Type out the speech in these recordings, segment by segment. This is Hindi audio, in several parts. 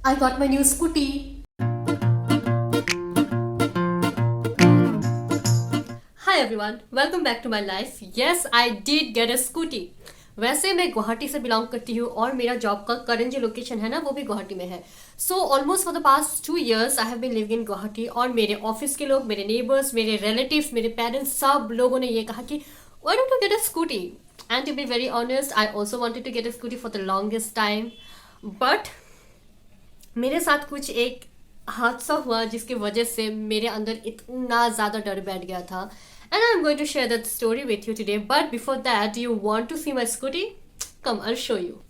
I got my new scooty. Hi everyone, welcome back to my life. Yes, I did get a scooty. वैसे मैं गुवाहाटी से बिलोंग करती हूँ और मेरा जॉब का करंट जो लोकेशन है ना वो भी गुवाहाटी में है. So almost for the past 2 years I have been living in Guwahati और मेरे ऑफिस के लोग, मेरे नेबर्स, मेरे रिलेटिव्स, मेरे पेरेंट्स, सब लोगों ने ये कहा कि why don't you get a scooty. And to be very honest, I also wanted to get a scooty for the longest time. But मेरे साथ कुछ एक हादसा हुआ जिसकी वजह से मेरे अंदर इतना ज़्यादा डर बैठ गया था. And I am going to share that story with you today. But before that, you want to see my scooty? Come, I will show you.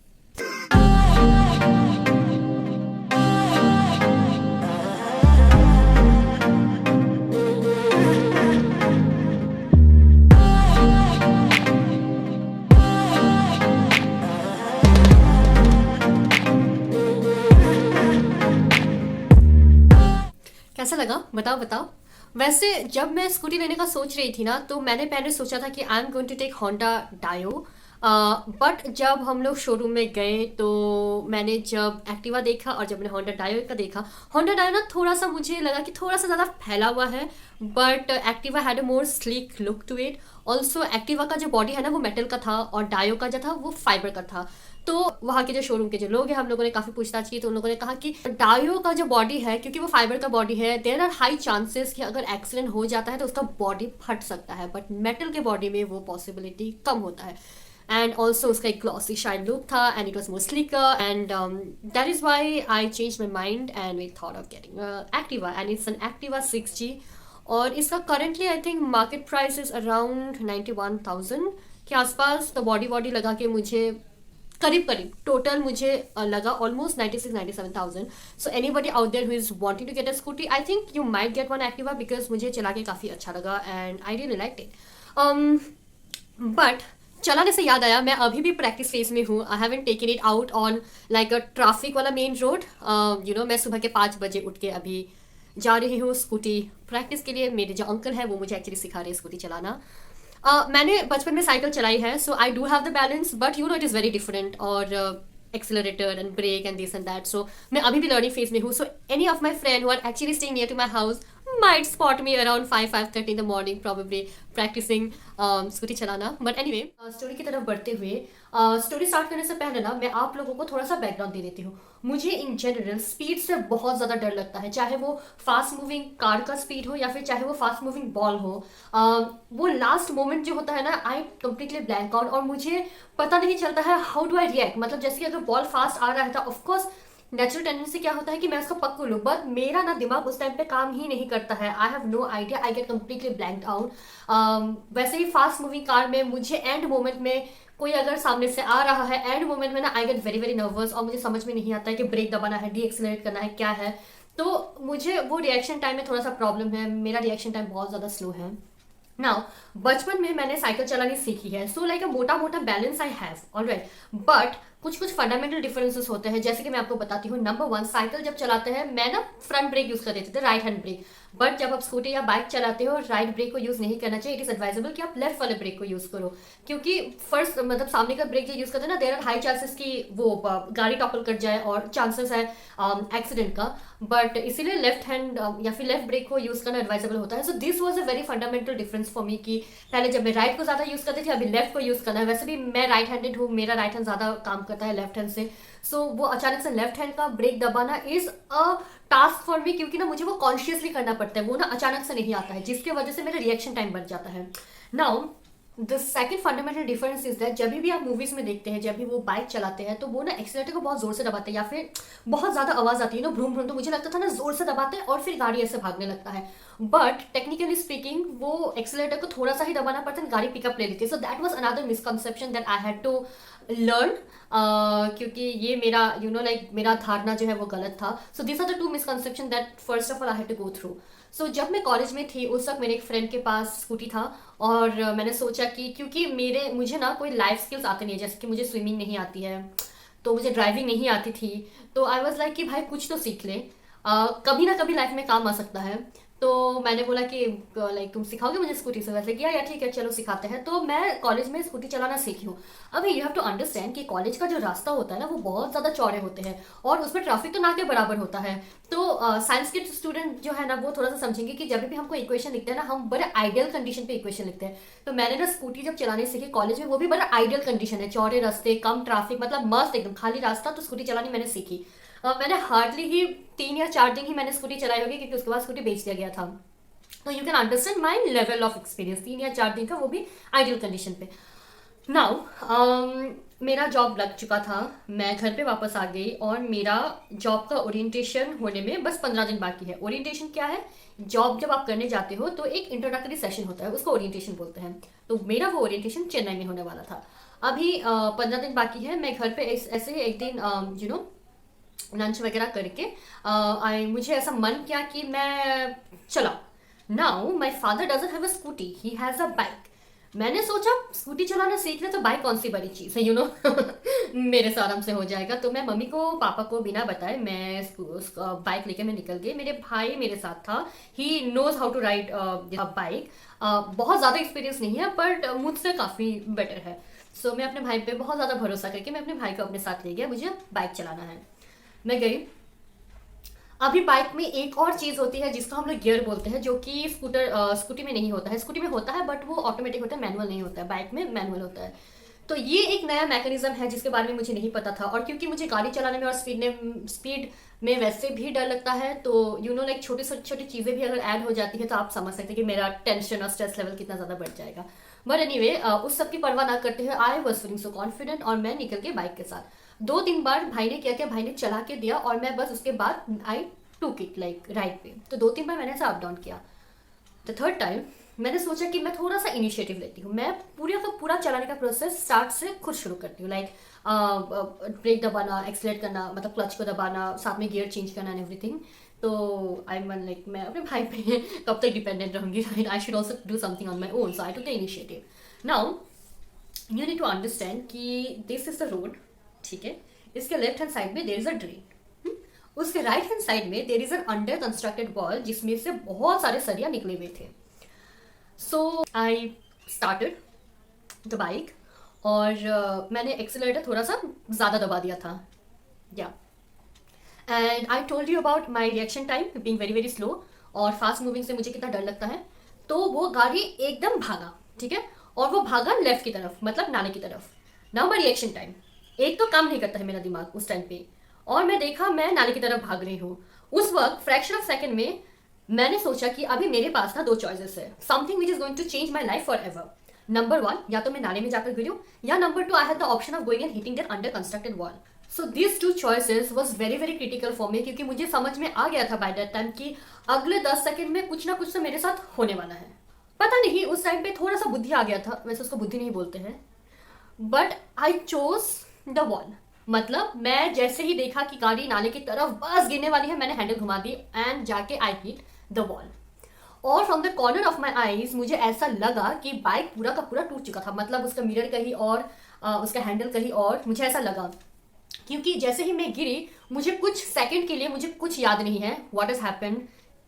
कैसा लगा बताओ बताओ. वैसे जब मैं स्कूटी लेने का सोच रही थी ना तो मैंने पहले सोचा था कि I am going to take Honda Dio. But जब हम लोग शोरूम में गए तो मैंने जब एक्टिवा देखा और जब मैंने होंडा डायो का देखा, होंडा डायो ना थोड़ा सा मुझे लगा कि थोड़ा सा ज़्यादा फैला हुआ है. But Activa had a more sleek look to it. Also Activa का जो बॉडी है ना वो मेटल का था और डायो का जो था वो फाइबर का था. तो वहाँ के जो शोरूम के जो लोग हैं, हम लोगों ने काफ़ी पूछताछ की तो उन लोगों ने कहा कि डायो का जो बॉडी है, क्योंकि वो फाइबर का बॉडी है, देयर आर हाई चांसेस कि अगर एक्सीडेंट हो जाता है तो उसका बॉडी फट सकता है. बट मेटल के बॉडी में वो पॉसिबिलिटी कम होता है. एंड ऑल्सो उसका एक ग्लॉसी शाइन लुक था and it was more slicker. And that is why I change my mind and we thought of getting Activa. And it's an Activa 6G. और इसका currently I think market price is around 91,000 के आसपास. तो बॉडी बॉडी लगा के मुझे करीब करीब टोटल मुझे लगा almost 96-97,000. So anybody out there who is wanting to get a scooty, I think you might get one Activa because मुझे चला के काफ़ी अच्छा लगा and I really like it. But चलाने से याद आया, मैं अभी भी प्रैक्टिस फेज में हूँ. I haven't taken it out on like a traffic वाला मेन रोड. मैं सुबह के 5 बजे उठ के अभी जा रही हूँ स्कूटी प्रैक्टिस के लिए. मेरे जो अंकल हैं वो मुझे एक्चुअली सिखा रहे हैं स्कूटी चलाना. मैंने बचपन में साइकिल चलाई है so I do have the balance. But it is very different और accelerator and brake and this and that. So मैं अभी भी लर्निंग फेज में हूँ. So any of my friend who are actually staying near to my house might spot me around 5-5:30 in the morning probably practicing scooty चलाना. बट एनीवे, स्टोरी की तरफ बढ़ते हुए, स्टोरी स्टार्ट करने से पहले ना मैं आप लोगों को थोड़ा सा बैकग्राउंड दे देती हूँ. मुझे इन जनरल स्पीड से बहुत ज़्यादा डर लगता है, चाहे वो फास्ट मूविंग कार का स्पीड हो या फिर चाहे वो फास्ट मूविंग बॉल हो. वो लास्ट मोमेंट जो होता है ना, आई कंप्लीटली ब्लैंक आउट और मुझे पता नहीं चलता है हाउ डू आई रिएक्ट. मतलब जैसे कि अगर बॉल फास्ट आ रहा है तो ऑफकोर्स नेचुरल टेंडेंसी क्या होता है कि मैं उसको पकड़ लूँ. बट मेरा ना दिमाग उस टाइम पे काम ही नहीं करता है. I have no idea, I get completely blanked out. वैसे ही फास्ट मूविंग कार में मुझे एंड मोमेंट में कोई अगर सामने से आ रहा है, एंड मोमेंट में ना I get very very nervous और मुझे समझ में नहीं आता है कि ब्रेक दबाना है, डी एक्सलरेट करना है, क्या है. तो मुझे वो रिएक्शन टाइम में थोड़ा सा प्रॉब्लम है. मेरा रिएक्शन टाइम बहुत ज़्यादा स्लो है. नाउ बचपन में मैंने साइकिल चलानी सीखी है, सो लाइक अ मोटा मोटा balance I have alright. But कुछ कुछ फंडामेंटल डिफरेंसेस होते हैं, जैसे कि मैं आपको बताती हूँ. नंबर 1, साइकिल जब चलाते हैं मैं ना फ्रंट ब्रेक यूज कर देते थे, राइट हैंड ब्रेक. बट जब आप स्कूटी या बाइक चलाते हो राइट ब्रेक को यूज नहीं करना चाहिए. इट इज एडवाइजेबल कि आप लेफ्ट वाले ब्रेक को यूज करो, क्योंकि फर्स्ट मतलब सामने का ब्रेक जो यूज करते हैं ना, देयर आर हाई चांसेस कि वो गाड़ी टॉपल कर जाए और चांसेस है एक्सीडेंट का. बट इसीलिए लेफ्ट हैंड या फिर लेफ्ट ब्रेक को यूज करना एडवाइजेबल होता है. So this was a very fundamental difference for me कि पहले जब मैं राइट को ज्यादा यूज करती थी, अभी लेफ्ट को यूज करना है. वैसे भी मैं राइट हैंडेड हूँ, मेरा राइट हैंड ज्यादा काम करता है लेफ्ट हैंड से. सो वो अचानक से लेफ्ट हैंड का ब्रेक दबाना is a task for me, क्योंकि ना मुझे वो कॉन्शियसली करना पड़ता है, वो ना अचानक से नहीं आता है, जिसकी वजह से मेरा रिएक्शन टाइम बढ़ जाता है. Now the second fundamental difference is that जब भी आप मूवीज में देखते हैं, जब भी वो बाइक चलाते हैं तो वो ना एक्सीलेटर को बहुत जोर से दबाते हैं या फिर बहुत ज्यादा आवाज आती है ना, भ्रूम भ्रूम. तो मुझे लगता था ना जोर से दबाते हैं और फिर गाड़ी ऐसे भागने लगता है. बट टेक्निकली स्पीकिंग वो एक्सीलेटर को थोड़ा सा ही दबाना पड़ता है, गाड़ी पिकअप ले लेती है. So that was another misconception that I had to learn, क्योंकि ये मेरा लाइक मेरा धारणा जो है वो गलत था. So this are the 2 misconception that first of all I had to go through. So जब मैं कॉलेज में थी उस वक्त मेरे एक फ्रेंड के पास स्कूटी था और मैंने सोचा कि क्योंकि मुझे ना कोई लाइफ स्किल्स आते नहीं है, जैसे कि मुझे स्विमिंग नहीं आती है, तो मुझे ड्राइविंग नहीं आती थी. तो आई वॉज लाइक कि भाई कुछ तो सीख ले, कभी ना कभी लाइफ में काम आ सकता है. तो मैंने बोला कि लाइक तुम सिखाओगे मुझे स्कूटी से? वैसे किया या ठीक है चलो सिखाते हैं। तो मैं कॉलेज में स्कूटी चलाना सीखी हूँ। अभी यू हैव टू अंडरस्टैंड कि कॉलेज का जो रास्ता होता है ना वो बहुत ज़्यादा चौड़े होते हैं और उसमें ट्रैफिक तो ना के बराबर होता है। तो साइंस के स्टूडेंट जो है ना वो थोड़ा सा समझेंगे कि जब भी हमको इक्वेशन लिखते हैं ना हम बड़े आइडियल कंडीशन पे इक्वेशन लिखते हैं। तो मैंने ना स्कूटी जब चलाने सीखी कॉलेज में, वो भी बड़ा आइडियल कंडीशन है, चौड़े रास्ते, कम ट्रैफिक, मतलब मस्त एकदम खाली रास्ता। तो स्कूटी चलानी मैंने सीखी। मैंने हार्डली ही 3 या 4 दिन ही मैंने स्कूटी चलाई होगी क्योंकि उसके बाद स्कूटी बेच दिया गया था। तो you can understand my level of experience, 3 या 4 दिन का, वो भी आइडियल कंडीशन पे। नाउ मेरा जॉब लग चुका था, मैं घर पे वापस आ गई और मेरा जॉब का ओरिएंटेशन होने में बस 15 दिन बाकी है। ओरिएंटेशन क्या है? जॉब जब आप करने जाते हो तो एक इंट्रोडक्टरी सेशन होता है, उसको ओरिएंटेशन बोलते हैं। तो मेरा वो ओरिएंटेशन चेन्नई में होने वाला था। अभी 15 दिन बाकी है। मैं घर पे ऐसे ही एक दिन यू नो लंच वगैरह करके मुझे ऐसा मन किया कि मैं चला। Now my father doesn't have a scooty, he has a bike. मैंने सोचा स्कूटी चलाना सीख रहे तो बाइक कौन सी बड़ी चीज़ है, मेरे से आराम से हो जाएगा। तो मैं मम्मी को पापा को बिना बताए मैं बाइक लेके मैं निकल गई। मेरे भाई मेरे साथ था, he knows how to ride bike. बहुत ज़्यादा एक्सपीरियंस नहीं है बट मुझसे काफ़ी बेटर है। सो मैं अपने भाई पे बहुत ज़्यादा भरोसा करके मैं अपने भाई को अपने साथ ले गया, मुझे बाइक चलाना है। मैं गई। अभी बाइक में एक और चीज़ होती है जिसको हम लोग गियर बोलते हैं, जो कि स्कूटी में नहीं होता है। स्कूटी में होता है बट वो ऑटोमेटिक होता है, मैनुअल नहीं होता है। बाइक में मैनुअल होता है। तो ये एक नया मैकेनिज्म है जिसके बारे में मुझे नहीं पता था। और क्योंकि मुझे गाड़ी चलाने में और स्पीड में वैसे भी डर लगता है, तो लाइक छोटी छोटी चीज़ें भी अगर ऐड हो जाती है तो आप समझ सकते हैं कि मेरा टेंशन और स्ट्रेस लेवल कितना ज़्यादा बढ़ जाएगा। बट एनीवे उस सब की परवाह ना करते हुए I was feeling so confident और मैं निकल के बाइक के साथ। 2-3 बार भाई ने क्या किया, भाई ने चला के दिया और मैं बस उसके बाद आई टूक इट लाइक राइट पे। तो 2-3 बार मैंने ऐसा अप डाउन किया। द थर्ड टाइम मैंने सोचा कि मैं थोड़ा सा इनिशिएटिव लेती हूँ। मैं पूरा का पूरा चलाने का प्रोसेस स्टार्ट से खुद शुरू करती हूँ। लाइक ब्रेक दबाना, एक्सलेट करना, मतलब क्लच को दबाना, साथ में गियर चेंज करना एंड एवरीथिंग। तो आई मीन लाइक मैं अपने भाई पे कब तक डिपेंडेंट रहूंगी, right? I should also do something on my own. So I took the initiative. Now you need to understand कि दिस इज द रोड, ठीक है? इसके लेफ्ट हैंड साइड में देर इज अ ड्रेन, उसके राइट हैंड साइड में there is an under constructed wall जिसमें से बहुत सारे सरिया निकले हुए थे। So I started the bike और मैंने एक्सीलरेटर थोड़ा सा ज़्यादा दबा दिया था, या and I told you about my reaction time being very very slow और फास्ट मूविंग से मुझे कितना डर लगता है। तो वो गाड़ी एकदम भागा, ठीक है? और वो भागा लेफ्ट की तरफ, मतलब नाले की तरफ। नाउ माई रिएक्शन टाइम, एक तो काम नहीं करता है मेरा दिमाग उस टाइम पे, और मैं देखा मैं नाले की तरफ भाग रही हूँ। उस वक्त फ्रैक्शन ऑफ सेकंड में मैंने सोचा कि अभी मेरे पास ना 2 चॉइसेस है, something which is going to change my life forever. Number 1, या तो मैं नाले में जाकर गिरूँ, या number 2 I had the option of going and hitting that under constructed wall. So this 2 choices was very very critical for me, क्योंकि मुझे समझ में आ गया था बाय दैट टाइम कि अगले 10 सेकंड में कुछ ना कुछ तो मेरे साथ होने वाला है। पता नहीं उस टाइम पे थोड़ा सा बुद्धि आ गया था, वैसे उसको बुद्धि नहीं बोलते हैं, but I chose the wall. मतलब मैं जैसे ही देखा कि गाड़ी नाले की तरफ बस गिरने वाली है, मैंने हैंडल घुमा दी एंड जाके आई हिट द वॉल। और from the corner of my eyes मुझे ऐसा लगा कि बाइक पूरा का पूरा टूट चुका था, मतलब उसका मिरर कहीं और उसका हैंडल कहीं और, मुझे ऐसा लगा। क्योंकि जैसे ही मैं गिरी मुझे कुछ सेकंड के लिए मुझे कुछ याद नहीं है व्हाट हैज हैपेंड,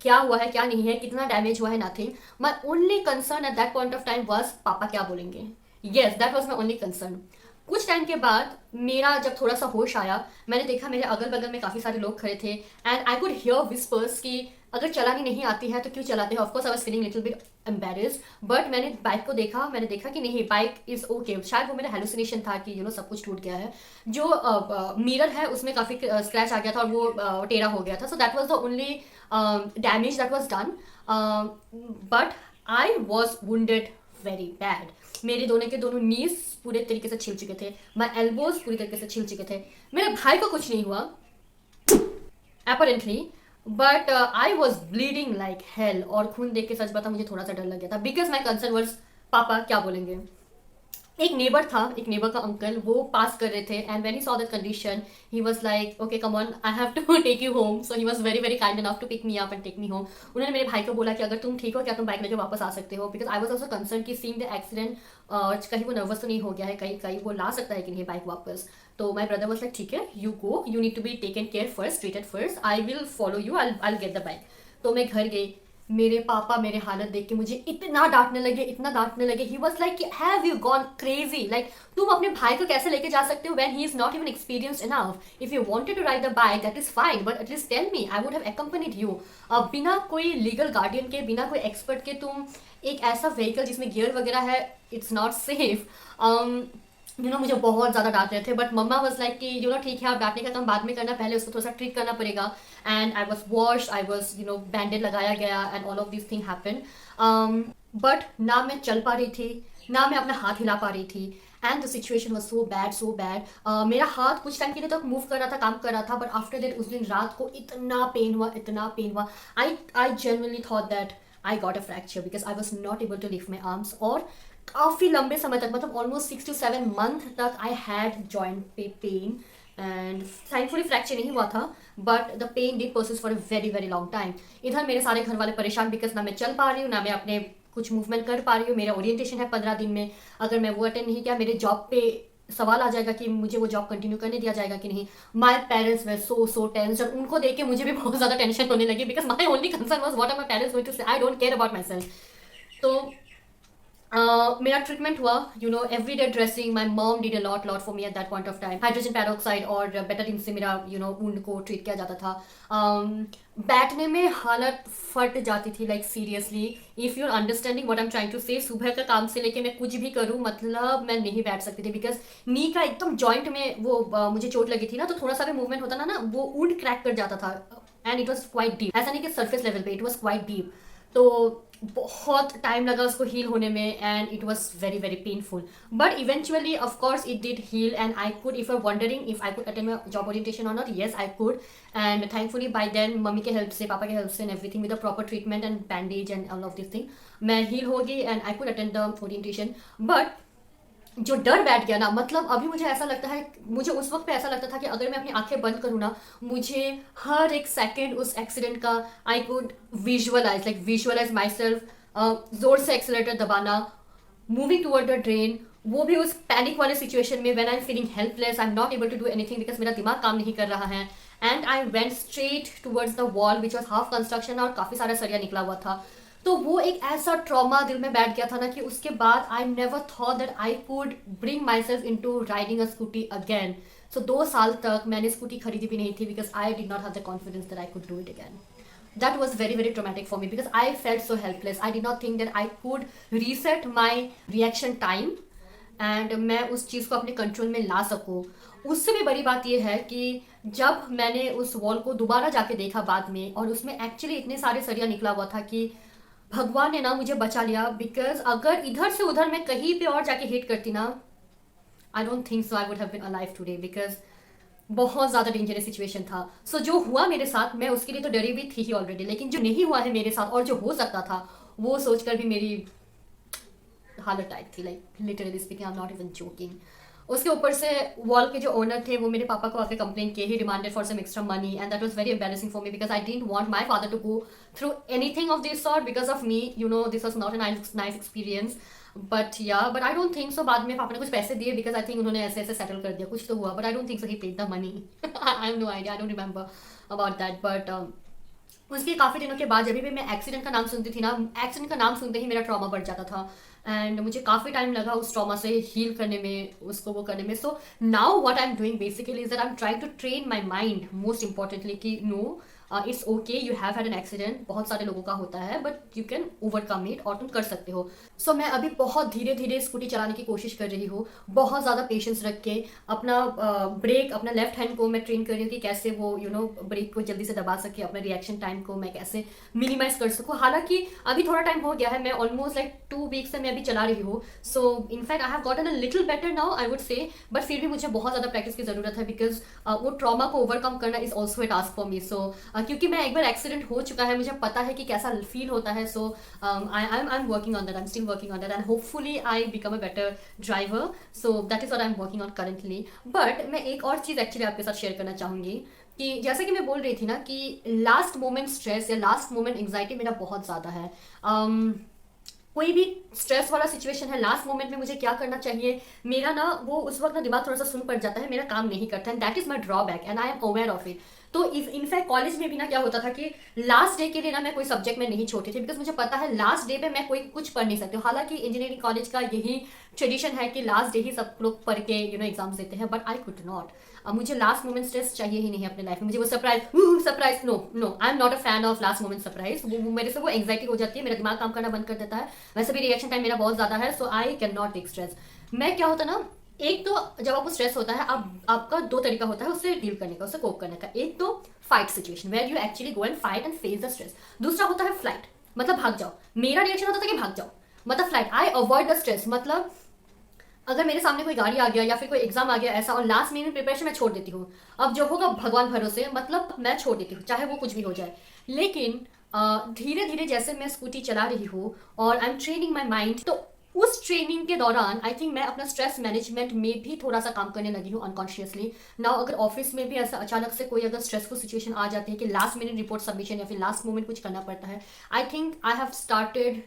क्या हुआ है क्या नहीं है, कितना डैमेज हुआ है, nothing. My only concern at that point of time was पापा क्या बोलेंगे। Yes, that was my only concern. कुछ टाइम के बाद मेरा जब थोड़ा सा होश आया, मैंने देखा मेरे अगल बगल में काफ़ी सारे लोग खड़े थे and I could hear whispers कि अगर चलानी नहीं आती है तो क्यों चलाते हैं। Of course I was feeling little bit embarrassed, but मैंने बाइक को देखा, मैंने देखा कि नहीं बाइक इज ओके। शायद वो मेरा हेलुसिनेशन था कि सब कुछ टूट गया है। जो मिरर है उसमें काफ़ी स्क्रैच आ गया था और वो टेढ़ा हो गया था। So that was the only damage that was done, but I was wounded very bad. मेरे दोनों के दोनों नीज पूरे तरीके से छिल चुके थे, माई एल्बोज पूरी तरीके से छिल चुके थे। मेरे भाई को कुछ नहीं हुआ apparently, but I was bleeding like hell. और खून देख के सच बता मुझे थोड़ा सा डर लग गया था, बिकॉज माई कंसर्न वर्स पापा क्या बोलेंगे। एक नेबर था, एक नेबर का अंकल, वो पास कर रहे थे and when he saw that condition he was like okay come on I have to take you home. So he was very very kind enough to pick me up and take me home. उन्होंने मेरे भाई को बोला कि अगर तुम ठीक हो क्या तुम बाइक लेके वापस आ सकते हो, because I was also concern कि सीइंग द एक्सीडेंट कहीं वो नर्वस तो नहीं हो गया है, कहीं कहीं वो ला सकता है कि नहीं बाइक वापस। तो माई ब्रदर वाज लाइक ठीक है you go, you need to be taken care first, treated first, I will follow you, I will get the bike. तो मैं घर गई, मेरे पापा मेरे हालत देख के मुझे इतना डांटने लगे, इतना डांटने लगे। He was like, have you gone crazy, like तुम अपने भाई को कैसे लेके जा सकते हो when he is not even experienced enough. If you wanted to ride the bike that is fine, but at least tell me, I would have accompanied you। अब बिना कोई लीगल गार्डियन के, बिना कोई एक्सपर्ट के तुम एक ऐसा व्हीकल जिसमें गियर वगैरह है, इट्स नॉट सेफ। मुझे बहुत ज़्यादा डांट रहे थे, बट मम्मा वाज लाइक कि ठीक है, आप डांटने का काम बाद में करना, पहले उसको थोड़ा सा ट्रीट करना पड़ेगा। And I was wash, I was banded लगाया गया, and all of this thing happen. But ना मैं चल पा रही थी, ना मैं अपना हाथ हिला पा रही थी, and the situation was so bad, so bad. मेरा हाथ कुछ टाइम के लिए तक मूव कर रहा था, काम कर रहा था, बट आफ्टर दैट उस दिन रात को इतना पेन हुआ, इतना पेन हुआ। I genuinely thought that I got a fracture because I was not able to lift my arms. और काफ़ी लंबे समय तक, मतलब ऑलमोस्ट 6 to 7 मंथ तक आई हैड जॉइंट पे पेन, एंड थैंकफुली फ्रैक्चर नहीं हुआ था, but the pain did persist for a very very long time. इधर मेरे सारे घर वाले परेशान बिकॉज ना मैं चल पा रही हूँ, ना मैं अपने कुछ मूवमेंट कर पा रही हूँ। मेरा ओरिएंटेशन है 15 दिन में, अगर मैं वो अटेंड नहीं किया, मेरे जॉब पे सवाल आ जाएगा कि मुझे वो जॉब कंटिन्यू करने दिया जाएगा कि नहीं। My parents way so tense, और उनको देख के मुझे भी बहुत ज़्यादा टेंशन होने लगी because my only concern was what are my parents going to say, I don't care about my self. तो मेरा ट्रीटमेंट हुआ, every day dressing, my mom did a lot for me at that point of time. Hydrogen peroxide और बेटाडीन से मेरा वुंड को ट्रीट किया जाता था। बैठने में हालत फट जाती थी, like seriously, if you are understanding what I am trying to say. सुबह का काम से लेके मैं कुछ भी करूँ, मतलब मैं नहीं बैठ सकती थी बिकॉज नी का एकदम जॉइंट में वो मुझे चोट लगी थी ना, तो थोड़ा सा भी मूवमेंट होता ना वो वुंड क्रैक कर जाता था, and it was quite deep. ऐसा नहीं कि सरफेस लेवल पे, इट वॉज क्वाइट डीप। तो बहुत टाइम लगा उसको हील होने में, and it was very very painful, but eventually of course it did heal, and I could, if you are wondering if I could attend my job orientation or not, yes I could. And thankfully by then मम्मी के हेल्प से, पापा के हेल्प से, and everything with the proper treatment and bandage and all of this thing, मैं हील हो गई and I could attend the orientation. But जो डर बैठ गया ना, मतलब अभी मुझे ऐसा लगता है, मुझे उस वक्त पे ऐसा लगता था कि अगर मैं अपनी आंखें बंद करूँ ना, मुझे हर एक सेकंड उस एक्सीडेंट का I could visualise myself जोर से एक्सीलरेटर दबाना, मूविंग टूवर्ड द ड्रेन, वो भी उस पैनिक वाले सिचुएशन में, when I am feeling helpless, I am not able to do anything because मेरा दिमाग काम नहीं कर रहा है, and I went straight towards the wall which was half construction, और काफ़ी सारा सरिया निकला हुआ था। तो वो एक ऐसा ट्रॉमा दिल में बैठ गया था ना कि उसके बाद I never thought that I could bring my self into riding a scooty again. So 2 साल तक मैंने स्कूटी खरीदी भी नहीं थी because I did not have the confidence that I could do it again. That was very very traumatic for me because I felt so helpless. I did not think that I could reset my reaction time and मैं उस चीज़ को अपने कंट्रोल में ला सकूँ। उससे भी बड़ी बात यह है कि जब मैंने उस वॉल को दोबारा जाके देखा बाद में, और उसमें एक्चुअली इतने सारे सरिया निकला हुआ था कि भगवान ने ना मुझे बचा लिया, बिकॉज अगर इधर से उधर मैं कहीं पे और जाके हिट करती ना, I don't think so I would have been alive today, because बहुत ज़्यादा डेंजरस सिचुएशन था। सो जो हुआ मेरे साथ, मैं उसके लिए तो डरी भी थी ही ऑलरेडी, लेकिन जो नहीं हुआ है मेरे साथ और जो हो सकता था, वो सोचकर भी मेरी हालत टाइट थी, like literally speaking, I am not even joking. उसके ऊपर से वॉल के जो ओनर थे वो मेरे पापा को आके कंप्लेन किए, he demanded for some extra money, and that was very embarrassing for me because I didn't want my father to go through anything of this sort because of me, this was not a nice experience. But I don't think so बाद में पापा ने कुछ पैसे दिए बिकॉज आई थिंक उन्होंने ऐसे ऐसे सेटल कर दिया, कुछ तो हुआ, but I don't think so he paid the money. I have no idea, I don't remember about that. But उसके काफ़ी दिनों के बाद जब भी मैं एक्सीडेंट का नाम सुनती थी ना, एक्सीडेंट का नाम सुनते ही मेरा ट्रॉमा बढ़ जाता था, एंड मुझे काफ़ी टाइम लगा उस ट्रॉमा से हील करने में, उसको वो करने में। So now what I am doing basically is that I am trying to train my mind most importantly कि no, it's okay, you have had an accident, बहुत सारे लोगों का होता है, but you can overcome it, और तुम कर सकते हो। सो मैं अभी बहुत धीरे धीरे स्कूटी चलाने की कोशिश कर रही हूँ, बहुत ज़्यादा पेशेंस रख के अपना ब्रेक, अपना लेफ्ट हैंड को मैं ट्रेन कर रही हूँ कि कैसे वो ब्रेक को जल्दी से दबा सके, अपने रिएक्शन टाइम को मैं कैसे मिनिमाइज कर सकूँ। हालांकि अभी थोड़ा टाइम हो गया है, मैं ऑलमोस्ट लाइक 2 वीक्स से मैं अभी चला रही हूँ, so in fact I have gotten a little better now I would say, but फिर भी मुझे बहुत ज़्यादा प्रैक्टिस की ज़रूरत है बिकॉज वो ट्रॉमा को ओवरकम करना is also a task for me. So क्योंकि मैं एक बार एक्सीडेंट हो चुका है, मुझे पता है कि कैसा फील होता है। So I am working on that, I am still working on that, and hopefully I become a better driver. So that is what I am working on currently. But मैं एक और चीज़ एक्चुअली आपके साथ शेयर करना चाहूँगी कि जैसे कि मैं बोल रही थी ना कि लास्ट मोमेंट स्ट्रेस या लास्ट मोमेंट एंग्जाइटी मेरा बहुत ज़्यादा है। कोई भी स्ट्रेस वाला सिचुएशन है, लास्ट मोमेंट में मुझे क्या करना चाहिए, मेरा ना वो उस वक्त ना दिमाग थोड़ा सा सुन पड़ जाता है, मेरा काम नहीं करता, and that is my drawback, and I am aware of it. तो इनफैक्ट कॉलेज में भी ना क्या होता था कि लास्ट डे के लिए ना मैं कोई सब्जेक्ट में नहीं छोड़ती थी, बिकॉज मुझे पता है लास्ट डे पे मैं कोई कुछ पढ़ नहीं सकती हूँ। हालांकि इंजीनियरिंग कॉलेज का यही ट्रेडिशन है कि लास्ट डे ही सब लोग पढ़ के एग्जाम्स देते हैं, बट आई कुड नॉट। अब मुझे लास्ट मोमेंट स्ट्रेस चाहिए ही नहीं अपने लाइफ में। मुझे वो surprise no no, I am not a fan of last moment surprise. वो मेरे से वो एंग्जाइटी हो जाती है, मेरा दिमाग काम करना बंद कर देता है। वैसे भी रिएक्शन टाइम मेरा बहुत ज्यादा है, so I can not take stress. मैं क्या होता ना, एक तो जब आपको स्ट्रेस होता है, आपका दो तरीका होता है उससे डील करने का, उससे कोप करने का। एक तो fight situation where you actually go and fight and face the stress. दूसरा होता है फ्लाइट, मतलब भाग जाओ। मेरा रिएक्शन होता था कि भाग जाओ, मतलब flight, I avoid the stress. मतलब अगर मेरे सामने कोई गाड़ी आ गया या फिर कोई एग्जाम आ गया ऐसा और लास्ट मिनट प्रिपरेशन मैं छोड़ देती हूँ, अब जो होगा भगवान भरोसे, मतलब मैं छोड़ देती हूँ चाहे वो कुछ भी हो जाए। लेकिन धीरे धीरे जैसे मैं स्कूटी चला रही हूँ और I am training my mind, तो उस ट्रेनिंग के दौरान आई थिंक मैं अपना स्ट्रेस मैनेजमेंट में भी थोड़ा सा काम करने लगी हूँ अनकॉन्शियसली। नाउ अगर ऑफिस में भी ऐसा अचानक से कोई अगर स्ट्रेसफुल सिचुएशन आ जाती है कि लास्ट मिनट रिपोर्ट सबमिशन या फिर लास्ट मोमेंट कुछ करना पड़ता है, I think I have started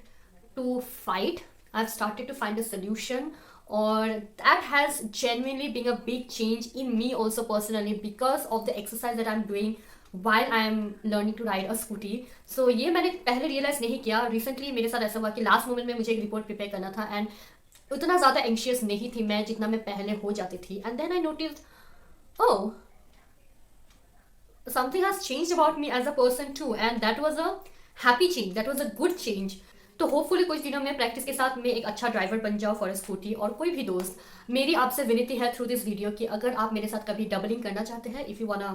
to fight. I've started to find a solution, or that has genuinely been a big change in me also personally because of the exercise that I'm doing while I'm learning to ride a scooty. So ये मैंने पहले रियलाइज नहीं किया। रिसेंटली मेरे साथ ऐसा हुआ कि लास्ट मोमेंट में मुझे एक रिपोर्ट प्रिपेयर करना था एंड उतना ज़्यादा एंशियस नहीं थी मैं जितना मैं पहले हो जाती थी। And then I notice, oh, something has changed about me as a person too, and that was a happy change, that was a good change. तो होपफुली कुछ दिनों में प्रैक्टिस के साथ मैं एक अच्छा ड्राइवर बन जाऊँ फॉर स्कूटी। और कोई भी दोस्त, मेरी आपसे विनती है थ्रू दिस वीडियो कि अगर आप मेरे साथ कभी डबलिंग करना चाहते हैं, if you wanna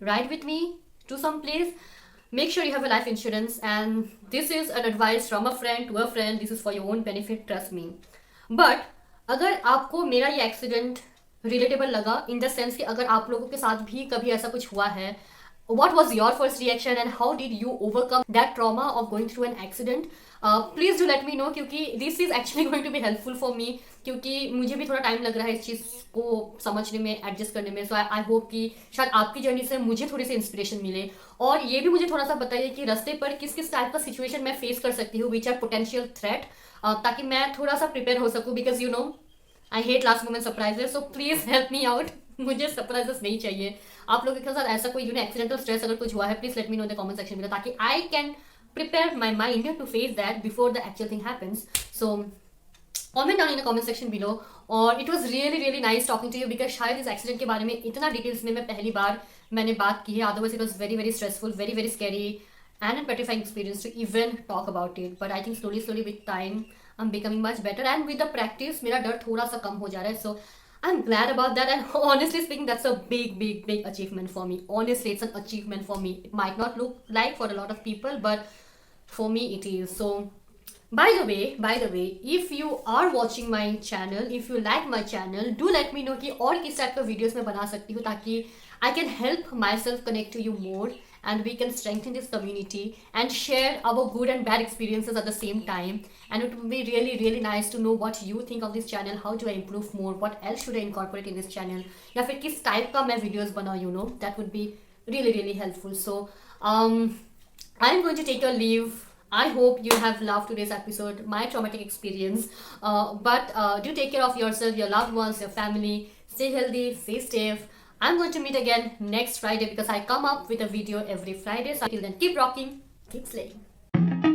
ride with me to some place, make sure you have a life insurance, and this is an advice from a friend to a friend, this is for your own benefit, trust me. But अगर आपको मेरा ये एक्सीडेंट रिलेटेबल लगा इन द सेंस कि अगर आप लोगों के साथ भी कभी ऐसा कुछ हुआ है, what was your first reaction and how did you overcome that trauma of going through an accident, please do let me know, क्योंकि this is actually going to be helpful for me, क्योंकि मुझे भी थोड़ा टाइम लग रहा है इस चीज़ को समझने में, एडजस्ट करने में। सो आई होप कि शायद आपकी जर्नी से मुझे थोड़ी सी इंस्पिरेशन मिले, और ये भी मुझे थोड़ा सा बताइए कि रास्ते पर किस किस टाइप का सिचुएशन मैं फेस कर सकती हूँ विच आर पोटेंशियल थ्रेट, ताकि मैं थोड़ा सा प्रिपेयर हो सकूँ, because you know I hate last moment surprises. So please help me out, मुझे सरप्राइजेस नहीं चाहिए। आप लोगों के साथ ऐसा कोई एक्सीडेंटल स्ट्रेस अगर कुछ हुआ है, please let me know in the comment section में, ताकि I can prepare my mind to face that before the actual thing happens. So comment down in the comment section below. और it was really really nice talking to you, because शायद इस एक्सीडेंट के बारे में इतना डिटेल्स में मैं पहली बार मैंने बात की है। Otherwise it was very very stressful, very very scary and a petrifying experience to even talk about it. But I think slowly with time I'm becoming much better, and with the practice मेरा डर थोड़ा सा कम हो जा रहा है। So I'm glad about that, and honestly speaking, that's a big achievement for me. Honestly, it's an achievement for me. It might not look like for a lot of people, but for me it is. So by the way, if you are watching my channel, if you like my channel, do let me know कि और किस टाइप का वीडियोस मैं बना सकती हूँ, ताकि I can help myself connect to you more, and we can strengthen this community and share our good and bad experiences at the same time. And it would be really really nice to know what you think of this channel. How do I improve more? What else should I incorporate in this channel? या फिर किस टाइप का मैं वीडियोस बनाऊँ, you know, that would be really really helpful. So I'm going to take a leave. I hope you have loved today's episode, my traumatic experience. But do take care of yourself, your loved ones, your family. Stay healthy, stay safe. I'm going to meet again next Friday, because I come up with a video every Friday. So until then, keep rocking, keep slaying.